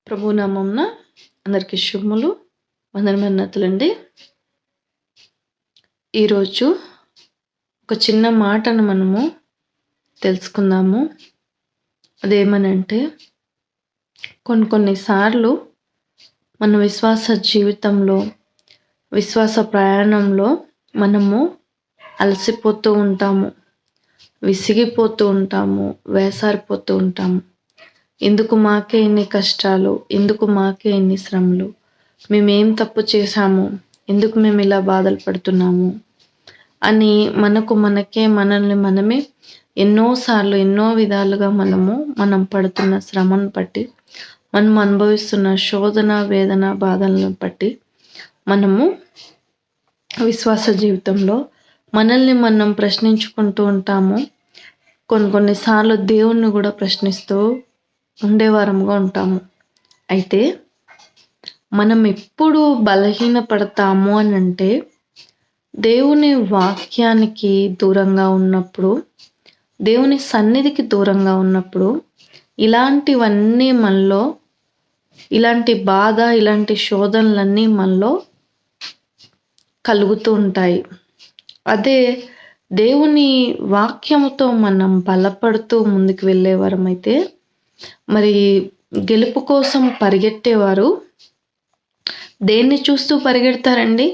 ప్రభు నామమున అందరికీ శుభములు, వందనమన్నతులండి. ఈరోజు ఒక చిన్న మాటను మనము తెలుసుకుందాము. అదేమనంటే, కొన్నిసార్లు మన విశ్వాస జీవితంలో, విశ్వాస ప్రయాణంలో మనము అలసిపోతూ ఉంటాము, విసిగిపోతూ ఉంటాము, వేసారిపోతూ ఉంటాము. ఎందుకు మాకే ఇన్ని కష్టాలు, ఎందుకు మాకే ఇన్ని శ్రమలు, మేమేం తప్పు చేశాము, ఎందుకు మేము ఇలా బాధలు పడుతున్నాము అని మనల్ని మనమే ఎన్నోసార్లు ఎన్నో విధాలుగా మనం పడుతున్న శ్రమను బట్టి, మనం అనుభవిస్తున్న శోధన, వేదన, బాధలను బట్టి మనము విశ్వాస జీవితంలో మనల్ని మనం ప్రశ్నించుకుంటూ ఉంటాము. కొన్నిసార్లు దేవుణ్ణి కూడా ప్రశ్నిస్తూ ఉండేవారముగా ఉంటాము. అయితే మనం ఎప్పుడు బలహీనపడతాము అని అంటే, దేవుని వాక్యానికి దూరంగా ఉన్నప్పుడు, దేవుని సన్నిధికి దూరంగా ఉన్నప్పుడు ఇలాంటివన్నీ మనలో, ఇలాంటి బాధ, ఇలాంటి శోధనలన్నీ మనలో కలుగుతూ ఉంటాయి. అదే దేవుని వాక్యముతో మనం బలపడుతూ ముందుకు వెళ్ళేవారమైతే, మరి గెలుపు కోసం పరిగెట్టేవారు దేన్ని చూస్తూ పరిగెడతారండి?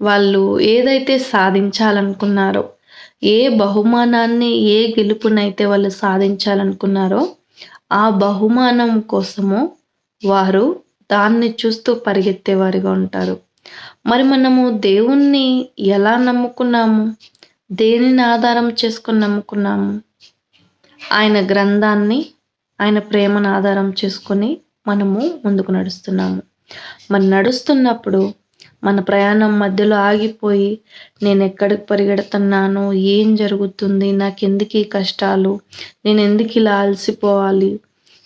వాళ్ళు ఏదైతే సాధించాలనుకున్నారో, ఏ బహుమానాన్ని, ఏ గెలుపునైతే వాళ్ళు సాధించాలనుకున్నారో, ఆ బహుమానం కోసము వారు దాన్ని చూస్తూ పరిగెత్తేవారిగా ఉంటారు. మరి మనము దేవుణ్ణి ఎలా నమ్ముకున్నాము? దేనిని ఆధారం చేసుకొని నమ్ముకున్నాము? ఆయన గ్రంథాన్ని, ఆయన ప్రేమను ఆధారం చేసుకొని మనము ముందుకు నడుస్తున్నాము. మరి నడుస్తున్నప్పుడు మన ప్రయాణం మధ్యలో ఆగిపోయి, నేను ఎక్కడికి పరిగెడుతున్నాను, ఏం జరుగుతుంది, నాకెందుకు ఈ కష్టాలు, నేను ఎందుకు ఇలా అలసిపోవాలి,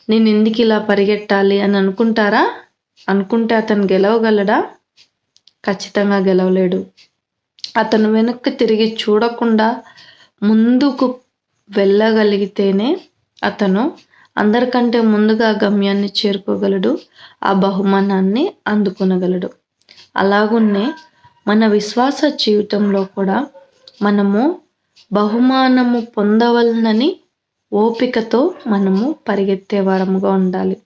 నేను ఎందుకు ఇలా పరిగెట్టాలి అని అనుకుంటారా? అనుకుంటే అతను గెలవగలడా? ఖచ్చితంగా గెలవలేడు. అతను వెనక్కి తిరిగి చూడకుండా ముందుకు వెళ్ళగలిగితేనే అతను అందరికంటే ముందుగా గమ్యాన్ని చేరుకోగలడు, ఆ బహుమానాన్ని అందుకొనగలడు. అలాగున్నే మన విశ్వాస జీవితంలో కూడా మనము బహుమానము పొందవలనని ఓపికతో మనము పరిగెత్తే వారముగా ఉండాలి.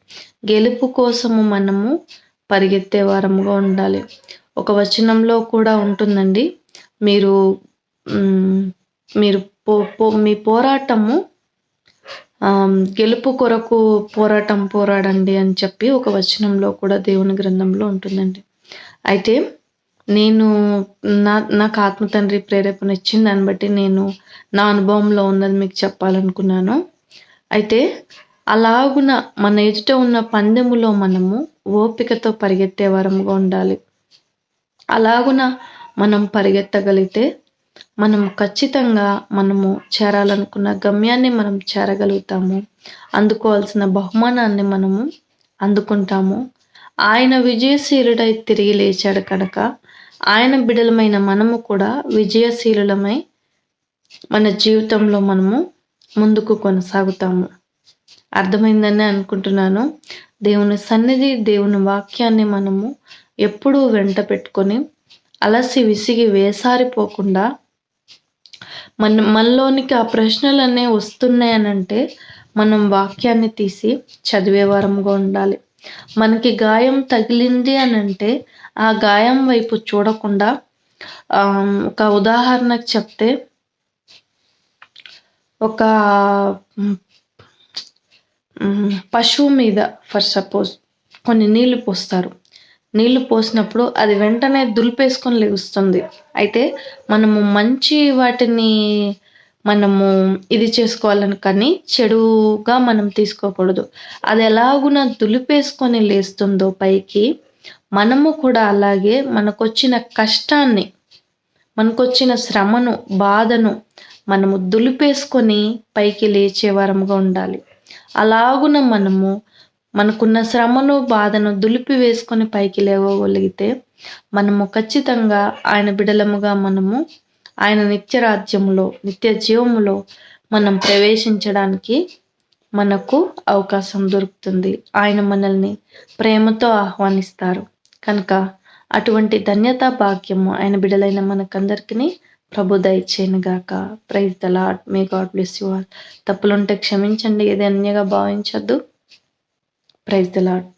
గెలుపు కోసము మనము పరిగెత్తే వారముగా ఉండాలి. ఒక వచనంలో కూడా ఉంటుందండి, మీరు మీ పోరాటము గెలుపు కొరకు పోరాడండి అని చెప్పి ఒక వచనంలో కూడా దేవుని గ్రంథంలో ఉంటుందండి. అయితే నేను నాకు ఆత్మతండ్రి ప్రేరేపణ ఇచ్చిన దాన్ని బట్టి నేను నా అనుభవంలో ఉన్నది మీకు చెప్పాలనుకున్నాను. అయితే అలాగున మన ఎదుట ఉన్న పందెములో మనము ఓపికతో పరిగెత్తే వారముగా ఉండాలి. అలాగున మనం పరిగెత్తగలిగితే మనం ఖచ్చితంగా మనము చేరాలనుకున్న గమ్యాన్ని మనం చేరగలుగుతాము, అందుకోవాల్సిన బహుమానాన్ని మనము అందుకుంటాము. ఆయన విజయశీలుడై తిరిగి లేచాడు కనుక ఆయన బిడలమైన మనము కూడా విజయశీలులమై మన జీవితంలో మనము ముందుకు కొనసాగుతాము. అర్థమైందని అనుకుంటున్నాను. దేవుని సన్నిధి, దేవుని వాక్యాన్ని మనము ఎప్పుడూ వెంట పెట్టుకొని అలసి విసిగి వేసారిపోకుండా, మనలోనికి ఆ ప్రశ్నలన్నీ వస్తున్నాయనంటే మనం వాక్యాన్ని తీసి చదివే వారముగా ఉండాలి. మనకి గాయం తగిలింది అనంటే ఆ గాయం వైపు చూడకుండా, ఒక ఉదాహరణకు చెప్తే, ఒక పశువు మీద ఫర్ సపోజ్ కొన్ని నీళ్లు పోస్తారు. నీళ్లు పోసినప్పుడు అది వెంటనే దులిపేసుకొని లెగుస్తుంది. అయితే మనము మంచి వాటిని మనము ఇది చేసుకోవాలని, కానీ చెడుగా మనం తీసుకోకూడదు. అది ఎలాగున దులిపేసుకొని లేస్తుందో పైకి, మనము కూడా అలాగే మనకొచ్చిన కష్టాన్ని, మనకొచ్చిన శ్రమను, బాధను మనము దులిపేసుకొని పైకి లేచే వారముగా ఉండాలి. అలాగున మనకున్న శ్రమను, బాధను దులిపి వేసుకొని పైకి లేవగలిగితే మనము ఖచ్చితంగా ఆయన బిడలముగా మనము ఆయన నిత్య రాజ్యములో, నిత్య జీవములో మనం ప్రవేశించడానికి మనకు అవకాశం దొరుకుతుంది. ఆయన మనల్ని ప్రేమతో ఆహ్వానిస్తారు. కనుక అటువంటి ధన్యత భాగ్యము ఆయన బిడ్డలైన మనకందరికీ ప్రభు దయచేయను గాక. Praise the lord. May god bless you all. తప్పులుంటే క్షమించండి, ఏది అన్యగా భావించొద్దు. Praise the lord.